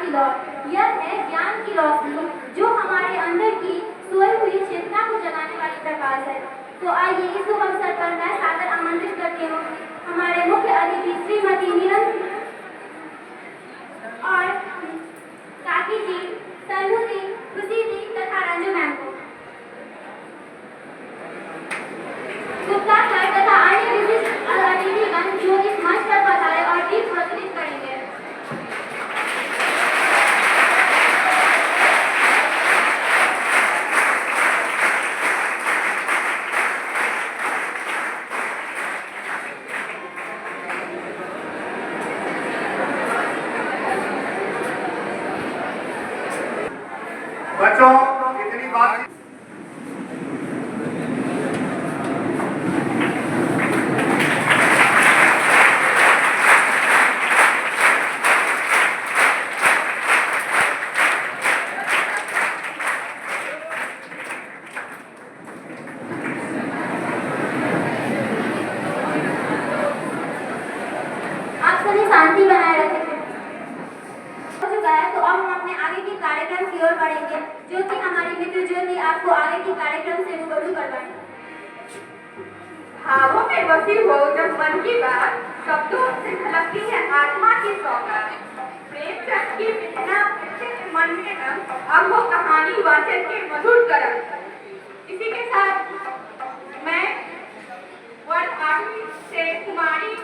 की लौ। यह है ज्ञान की रोशनी जो हमारे अंदर की सोई हुई चेतना को जगाने वाली प्रकाश है। तो आइए इस शुभ अवसर पर मैं सादर आमंत्रित करती हूँ हमारे मुख्य अतिथि श्रीमती नीरज और काकी जी, तनु जी, खुशी जी तथा रंजू मैम को। गुप्ता सर तथा अन्य विशिष्ट अतिथिगण जो इस मंच पर पधारे और दीप प्रज्वलित करेंगे। बच्चों इतनी बात आप सभी शांति बनाए रखें। हो चुका है तो अब हम अपने आगे के कार्यक्रम की ओर बढ़ेंगे, जो कि हमारी मित्र ज्योति आपको आगे के कार्यक्रम से रूबरू करवाएंगे। भावों में बसी हो जब मन की बात, शब्दों से झलकती है आत्मा की सौगात। प्रेम रस की बिना मन में न अब वो कहानी वाचन के मधुर करम। इसी के साथ मैं वर्ग 8वीं से कुमारी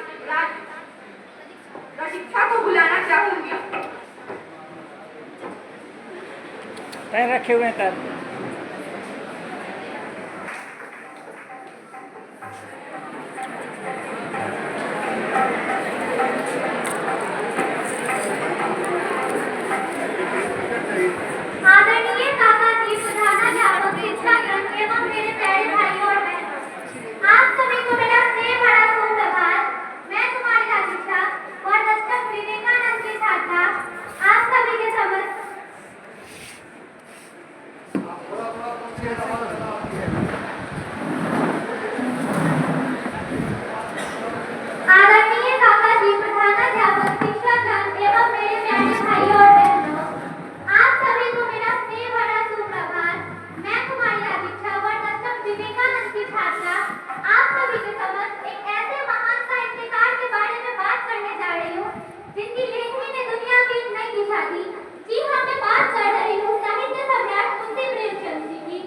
रशिक्षा को बुलाना चाहूंगी। पैर रखे हुए हैं तब। आदरणीय काका जी, प्रधानाध्यापक, शिक्षागण एवं मेरे प्यारे भाइयों और बहनों, आप सभी को मेरा स्नेह भरा सुप्रभात। मैं तुम्हारी राशिक्षा और दशक विवेकानंद की छात्रा आप सभी के समक्ष आदरणीय काका जी, प्रधानाध्यापक, शिक्षकगण एवं मेरे प्यारे भाइयों और बहनों, आप सभी को मेरा स्नेह भरा सुप्रभात। मैं तुम्हारी राशिक्षा और दशक विवेकानंद की छात्रा आप सभी के समक्ष एक ऐसे महान साहित्यकार के बारे में बात करने जा रही हूँ जिनकी लेखनी ने दुनिया की एक नई दिशा दी। जी हाँ, मैं बात कर रही हूँ साहित्य सम्राट मुंशी प्रेमचंद जी की।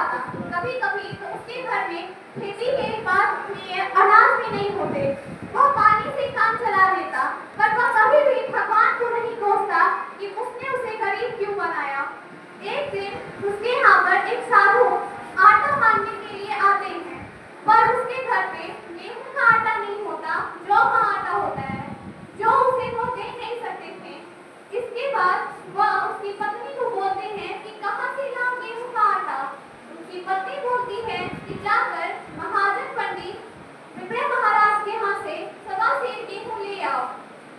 आता। कभी कभी तो उसके घर में खेती के बाद में अनाज भी नहीं होते। वह पानी से काम चला लेता, पर वह कभी भी भगवान को नहीं कोसता कि उसने उसे गरीब क्यों बनाया। एक दिन उसके यहाँ पर एक साधु आटा मांगने के लिए आते हैं, पर उसके घर पे गेहूं का आटा नहीं होता, जौ का आटा होता है, जो उसे वो दे नहीं सकते थे। इसके बाद वह उसकी पत्नी को बोलते हैं कि कहाँ से लाओ गेहूं का आटा। उसकी पत्नी बोलती है कि जाकर महाजन पंडित विप्र महाराज के यहाँ से 1.25 सेर गेहूं ले आओ।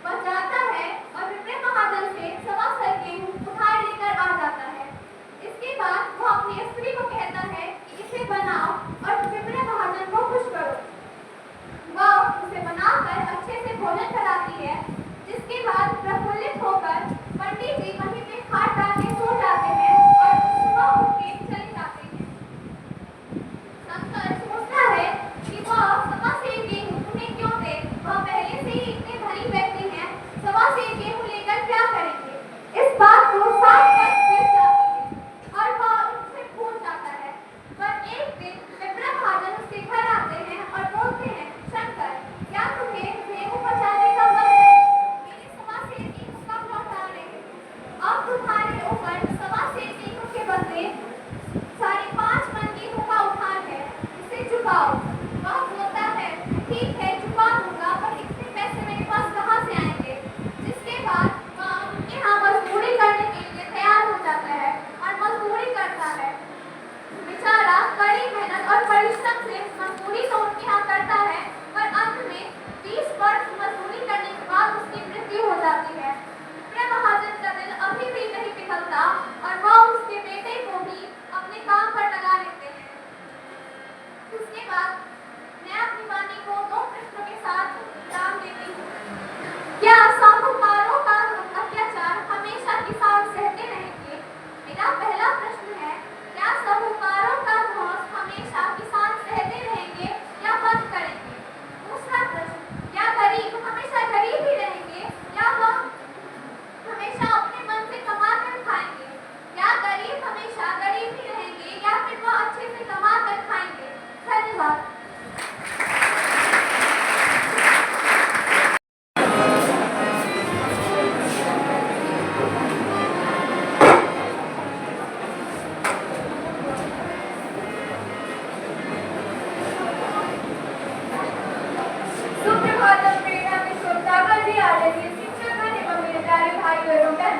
वह जाता है और विप्र महाजन से 1.25 सेर गेहूं उठाए लेकर आ जाता है। इसके बाद वह अपनी स्त्री को कहता है कि इसे बनाओ और विप्र महाजन को खुश करो। वह उसे बनाकर अच्छे से भोजन कराती है, जिसके बाद प्रफुल्लित होकर पंडित जी वहीं पे खाट डाल के सो जाते हैं और सुबह उठ के चले जाते हैं। शंकर सोचता है कि वह 1.25 सेर गेहूं उन्हें क्यों दे, वह पहले से ही इतने धनी व्यक्ति हैं, 1.25 सेर गेहूं लेकर क्या करेंगे। इस बात को साफ बात फिर जाती है और वह उनसे भूल जाता है। पर एक दिन विप्र महाजन उसके घर आते हैं और बोलते हैं, शंकर, क्या तुम्हें गेहूं बचाने का मन है? मेरे 1.25 सेर गेहूं कब लौटा रहे? अब तुम्हारे ऊपर 1.25 सेर गेहूं के बदले 5.5 मन गेहूं का उधार है, इसे चुकाओ। वह बोलता है, ठीक है चुका दूंगा, पर इतने पैसे मेरे पास कहाँ से आएंगे। जिसके बाद वह उनके यहाँ मजदूरी करने के लिए तैयार हो जाता है और मजदूरी करता है। बेचारा कड़ी मेहनत और परिश्रम से मजदूरी तो उनके यहाँ करता है, पर अंत में 20 वर्ष मजदूरी करने के बाद उसकी मृत्यु हो जाती है। विप्र महाजन का दिल अभी भी नहीं पिघलता और वह उसके बेटे को भी अपने काम पर लगा लेते हैं। उसके बाद मैं अपनी वाणी को 2 प्रश्नों के साथ विराम देती हूँ। क्या साहूकारों का अत्याचार हमेशा किसान सहते रहेंगे? मेरा पहला प्रश्न है, क्या साहूकारों का धौंस हमेशा किसान सहते रहेंगे या बंद करेंगे? दूसरा प्रश्न, क्या गरीब हमेशा गरीब ही रहेंगे या वह हमेशा अपने मन से कमा कर खाएंगे? क्या गरीब हमेशा गरीब ही रहेंगे या फिर वह अच्छे से कमा कर खाएंगे? धन्यवाद। सुप्रभातम प्रेरणा में श्रोतागण जी आदरणीय शिक्षकगण एवं मेरे प्यारे भाई बहनों बहन,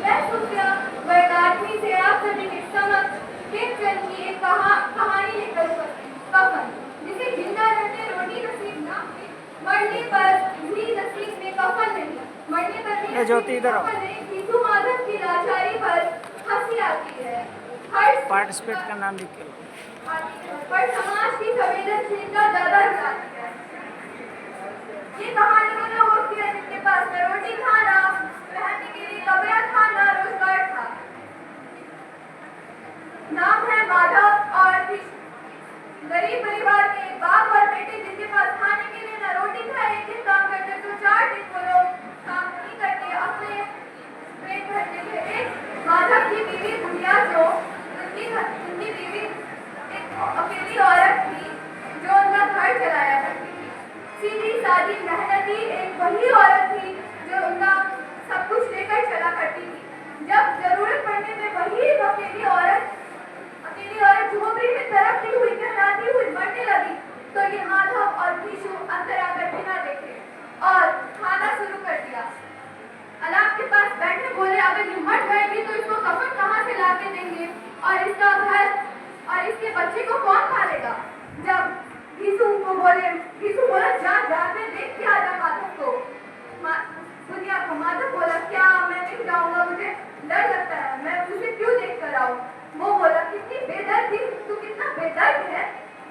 मैं सुप्रिया वर्गार्थी से आप सभी के समक्ष प्रेमचंद की एक कहानी लेकर उपस्थित कफन, जिसे जिंदा रहते रोटी नसीब ना मिले, मरने पर भी नसीब में कफन नहीं, मरने पर भी ज्योति इधर आओ। कफन नहीं। विष्णु माधव की लाचारी पर हंसी आती है, हर पार्टिसिपेट का नाम लिख के लो। पर समाज की संवेदनशीलता ज्यादा रुलाती है। ये कहानी वो लोगों की है जिनके पास न रोटी खाना, रहने के लिए कमरा था, न रोजगार था। नाम है माधव और कृष्ण। गरीब परिवार के बाप और बेटे जिनके पास खाने के लिए न रोटी था, एक दिन काम करते तो 4 दिन वो लोग काम नहीं करके अपने पेट भरते थे। एक माधव की बीवी बुढ़िया, जो उनकी बीवी एक अकेली औरत थी जो उनका घर चलाया करती थी। सीधी सादी मेहनती एक वही औरत थी जो उनका सब कुछ लेकर चला करती थी। जब जरूरत पड़ने में वही अकेली औरत झोपड़ी में तड़पती हुई कहलाती हुई मरने लगी, तो ये माधव और भीषु अंदर आकर बिना देखे और खाना शुरू कर दिया। अलाप के पास बैठे बोले, अगर ये मर गएगी तो इसको कफन कहाँ से ला के देंगे और इसका घर और इसके बच्चे को कौन पालेगा। जब भीषु बोला, जा मैं देख के आजा माधव को। दुनिया को माधव बोला, क्या मैं नहीं जाऊंगा, मुझे डर लगता है, मैं उसे क्यों देख कर आऊं। वो बोला, कितनी बेदर्द थी तू, कितना बेदर्द है,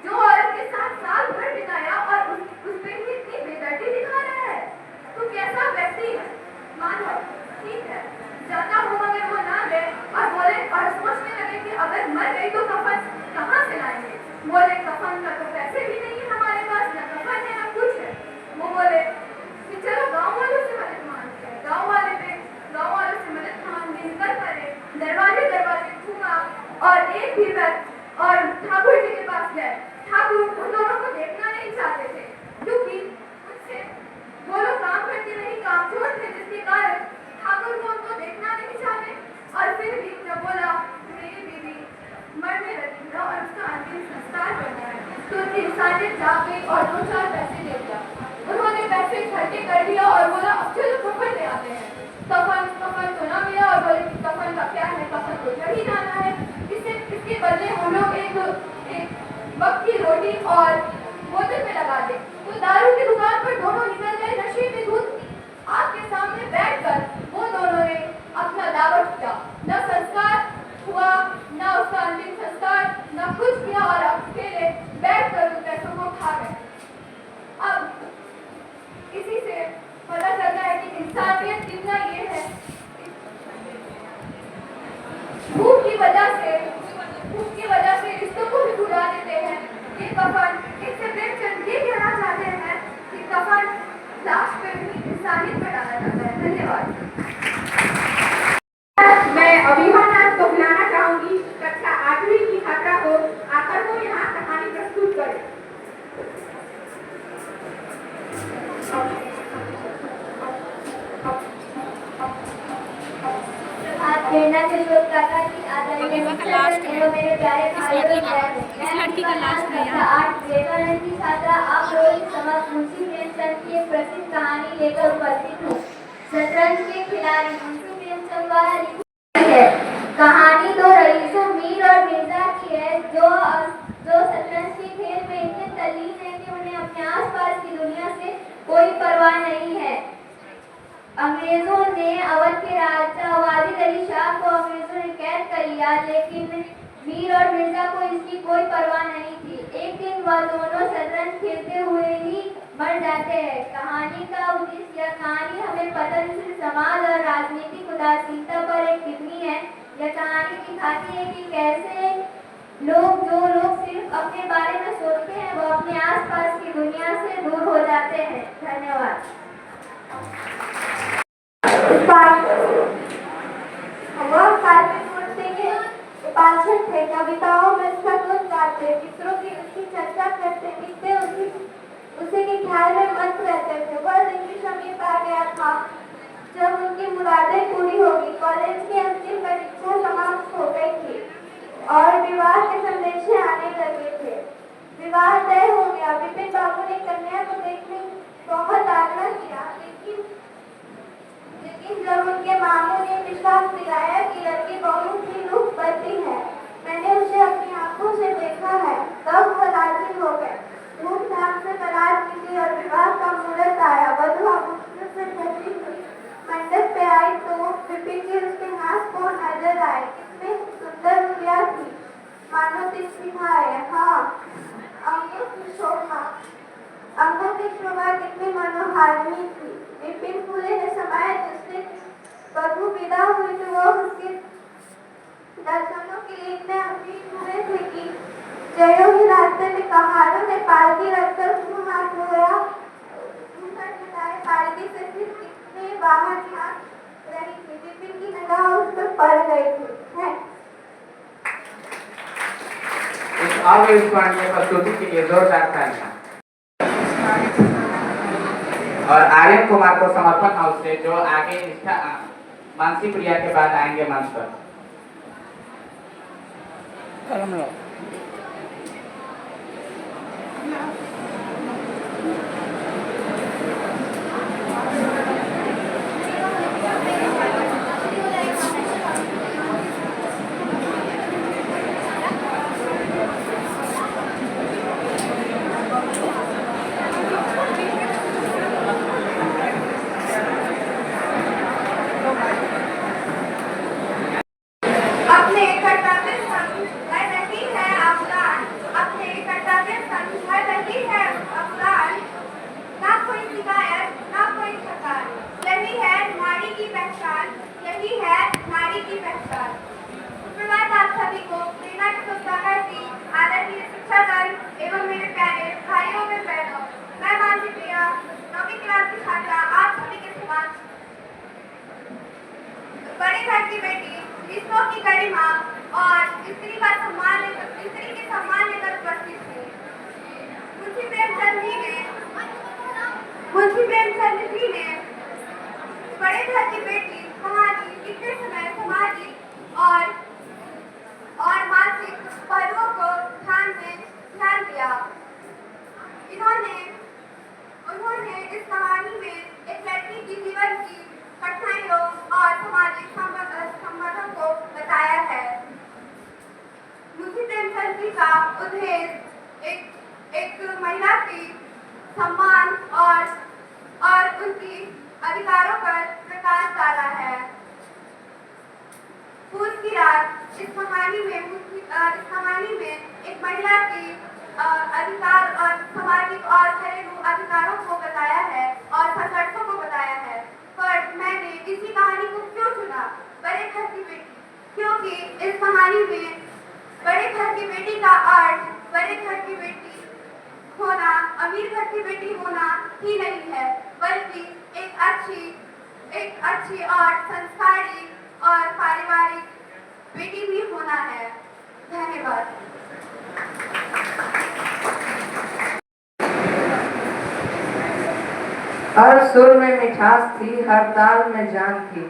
जो औरत के साथ साल भर बिताया और उस पे ही इतनी बेदर्दी दिखा रहा है, तू कैसा व्यक्ति है। माधव, ठीक है जाता हूँ, मगर वो ना गए और बोले और सोचने लगे कि अगर मर गई तो कफन कहाँ से लाएंगे। बोले, कफन का तो पैसे भी नहीं है हमारे पास, न कफन है न कुछ है। वो बोले कि चलो गाँव वालों से मदद मांगते हैं। गाँव वालों से मदद मांगने निकल पड़े, दरवाजे घूमा और एक भी और ठाकुर जी के पास गए। ठाकुर उन दोनों को देखना नहीं चाहते थे, क्योंकि उनसे वो लोग काम करते नहीं, कामचोर थे, जिसके कारण ठाकुर को उनको देखना नहीं चाहते। और फिर भी जब बोला मेरी बीवी मरने लगी है और उसका अंतिम संस्कार करना है, तो उनकी इंसानियत जाग गई और 2-4 पैसे दे दिया। उन्होंने पैसे इकट्ठे कर दिया और बोला अब चलो कफन ले आते हैं। कफन तो ना मिला और बोले कि कफन का क्या है, कफन तो चढ़ ही जाना है। इसके बदले हम लोग एक वक्त की रोटी और बोतल में लगा दे। तो दारू की दुकान पर दोनों निकल गए नशे में धुत। आग के सामने बैठकर वो दोनों ने अपना दावत किया। न संस्कार हुआ, न उसका अंतिम संस्कार, न कुछ किया और अकेले बैठकर उन पैसों को खा गए। अब इसी से पता चलता है कि इंसानियत कितना ये है। भूख की वजह से रिश्तों को भी भुला देते हैं। ये कफन, इससे प्रेमचंद ये कहना चाहते हैं कि कफन लाश पे भी इंसानियत में डाला जाता है। धन्यवाद। मैं अभिमानाथ को बुलाना चाहूंगी, कक्षा 8वीं की छात्रा को आकर वो यहाँ कहानी प्रस्तुत करे। आज प्रेरणा से शोध काका की आदरणीय शिक्षक एवं मेरे प्यारे भाई और बहन, मैं लड़की का लास्ट है कक्षा 8 विवेकानंद की छात्रा आप लोगों के समक्ष मुंशी प्रेमचंद की एक प्रसिद्ध कहानी लेकर उपस्थित हूँ। शतरंज के खिलाड़ी मुंशी प्रेमचंद द्वारा लिखी है। कहानी दो रईसों मीर और मिर्जा की है, जो शतरंज के खेल में इतने तल्लीन है कि उन्हें अपने आसपास की दुनिया से कोई परवाह नहीं है। अंग्रेजों ने अवध के राजा वाजिद अली शाह को अंग्रेजों ने कैद कर लिया, लेकिन मीर और मिर्जा को इसकी कोई परवाह नहीं थी। एक दिन वह दोनों शतरंज खेलते हुए ही मर जाते हैं। कहानी का उद्देश्य, यह कहानी हमें पतनशील समाज और राजनीतिक उदासीनता पर एक टिप्पणी है। यह कहानी दिखाती है कि कैसे जो लोग सिर्फ अपने बारे में सोचते हैं, वो अपने आसपास की दुनिया से दूर हो जाते हैं। धन्यवाद। उपासक थे, कविताओं में सतुत गाते, मित्रों की उसकी चर्चा करते, मिलते उसी के ख्याल में मस्त रहते थे। वह दिन भी समीप आ गया था जब उनकी मुरादें पूरी होगी। कॉलेज की अंतिम परीक्षा समाप्त हो गई थी और विवाह के संदेशे आने लगे थे। विवाह तय हो गया। विपिन बाबू ने कन्या को देखने बहुत आग्रह किया, लेकिन जब उनके मामू ने विश्वास दिलाया कि लड़की बहुत ही रूपवती है, मैंने उसे अपनी आंखों से देखा है, तब वो राजी हो गए। धूमधाम से बारात निकली और विवाह का मुहूर्त आया। वधू आभूषणों से सजी हुई मंडप पे आई तो विपिन की उसके हाथ को नजर आए। कितने सुंदर गुड़िया थी, मानो दिखाए। हाँ, अंगों की शोभा कितनी मनोहारिणी थी। विपिन फूले ने समाये जिससे वधू विदा हुई तो वो उसके दर्शनों के लिए इतने अमीर हुए थे कि जयों ही रास्ते में कहारों ने पालकी रखकर मुंह हाथ धोया, पालकी से फिर कितने बाहर झांक रही थी। विपिन की निगाह उस पर पड़ गई थी। इस अविस्मरणीय प्रस्तुति के लिए जोरदार तालियां। और आर्यन कुमार को समर्पण हाउस से जो आगे निष्ठा मानसी प्रिया के बाद आएंगे मंच पर। कलम लो। एवं मेरे प्यारे भाइयों और बहनों, मैं मानसी प्रिया 9वीं क्लास की छात्रा आप सभी के समक्ष बड़े घर की बेटी, जिसको की कड़ी माँ और स्त्री के सम्मान लेकर उपस्थित थे। मुंशी प्रेमचंद जी ने बड़े घर की बेटी कहानी लिखते समय सामाजिक और मानसिक पहलुओं को ध्यान दिया। उन्होंने इस कहानी में एक लड़की की जीवन की कठिनाइयों और सामाजिक संबंधों को बताया है। मुंशी प्रेमचंद जी का उद्देश्य एक महिला की सम्मान और उनकी अधिकारों पर प्रकाश डाला है। फूल की रात इस कहानी में एक महिला की अधिकार और सामाजिक और घरेलू अधिकारों को बताया है और संघर्षों को बताया है। पर मैंने इसी कहानी को क्यों चुना, बड़े घर की बेटी, क्योंकि इस कहानी में बड़े घर की बेटी का अर्थ बड़े घर की बेटी होना, अमीर घर की बेटी होना ही नहीं है, बल्कि एक अच्छी और संस्कारी और पारिवारिक बेटी भी होना है। धन्यवाद। हर सुर में मिठास थी, हर ताल में जान थी,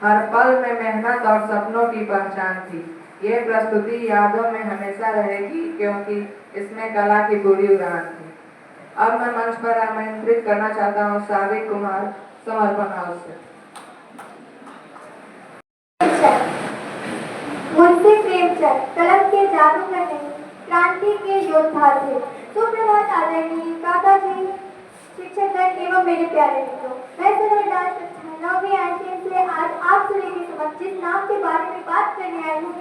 हर पल में मेहनत और सपनों की पहचान थी। ये प्रस्तुति यादों में हमेशा रहेगी क्योंकि इसमें कला की पूरी उड़ान थी। अब मैं मंच पर आमंत्रित करना चाहता हूँ साविक कुमार, समर्पण हाउस से। मुंशी प्रेमचंद कलम के जादूगर नहीं, क्रांति के योद्धा थे। सुप्रभात आदरणीय दादाजी, शिक्षकगण एवं मेरे प्यारे मित्रों, मैं सुनोदास 9वीं आईसीएस से आज आप सभी के समक्ष जिस नाम के बारे में बात करने आई हूँ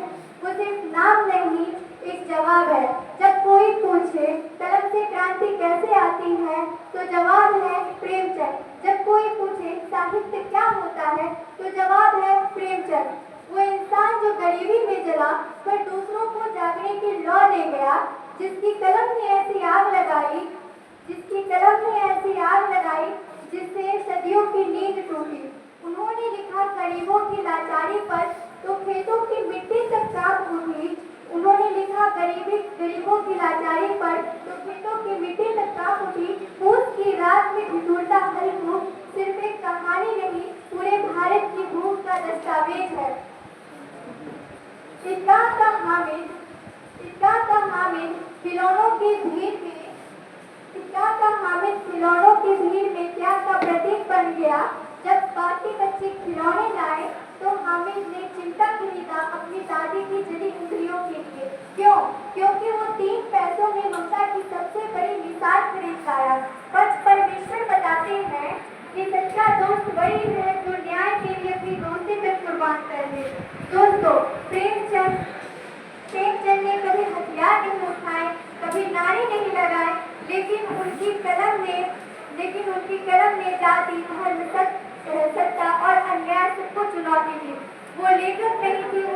वो सिर्फ नाम नहीं, एक जवाब है। जब कोई पूछे कलम से क्रांति कैसे आती है तो जवाब है प्रेमचंद। जब कोई पूछे साहित्य क्या होता है तो जवाब है प्रेमचंद। वो इंसान जो गरीबी में जला पर दूसरों को जागने की लौ ले गया, जिसकी कलम ने ऐसी आग लगाई जिससे सदियों की नींद टूटी। उन्होंने लिखा गरीबों की लाचारी पर तो खेतों की मिट्टी तक कांप उठी। उन्होंने लिखा गरीबों की लाचारी पर तो खेतों की मिट्टी तक कांप उठी। पूस की रात में ठिठुरता हल्कू सिर्फ एक कहानी नहीं, पूरे भारत की भूख का दस्तावेज है। ईदगाह का हामिद खिलौनों की भीड़ में त्याग का प्रतीक बन गया। जब बाकी बच्चे खिलौने लाए तो हामिद ने चिमटा खरीदा अपनी दादी की जली उंगलियों के लिए। क्यों? क्योंकि वो 3 पैसों में ममता की सबसे बड़ी मिसाल खरीद लाया। पच परमेश्वर बताते हैं कि सच्चा दोस्त वही है जो न्याय के लिए अपनी दोस्ती पे कुर्बान कर दे। दोस्तों, प्रेमचंद ने कभी हथियार नहीं उठाए, कभी नारे नहीं लगाए, लेकिन उनकी कलम ने जाति, धर्म, सत्ता और अन्याय सबको चुनौती दी। वो लेखक नहीं थे, वो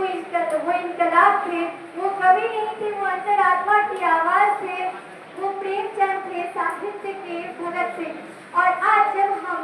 इनकलाब थे। वो कवि नहीं थे, वो अंतरात्मा की आवाज थे। वो प्रेमचंद थे, साहित्य के भगत थे। और आज जब हम